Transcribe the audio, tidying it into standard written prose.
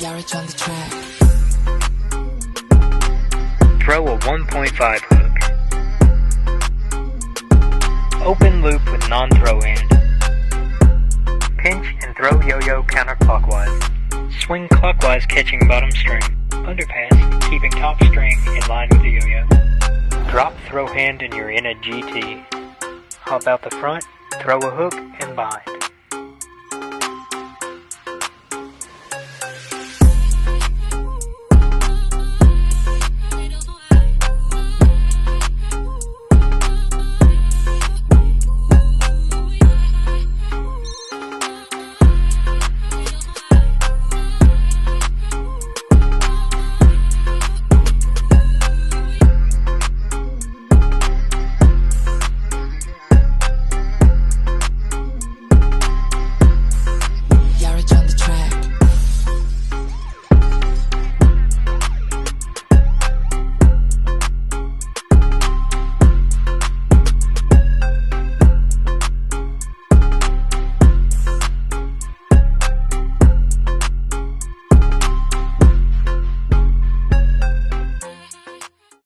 Yarich on the track. Throw a 1.5 hook. Open loop with non-throw hand. Pinch and throw yo-yo counterclockwise. Swing clockwise catching bottom string. Underpass, keeping top string in line with the yo-yo. Drop throw hand and you're in a GT. Hop out the front, throw a hook, and bind.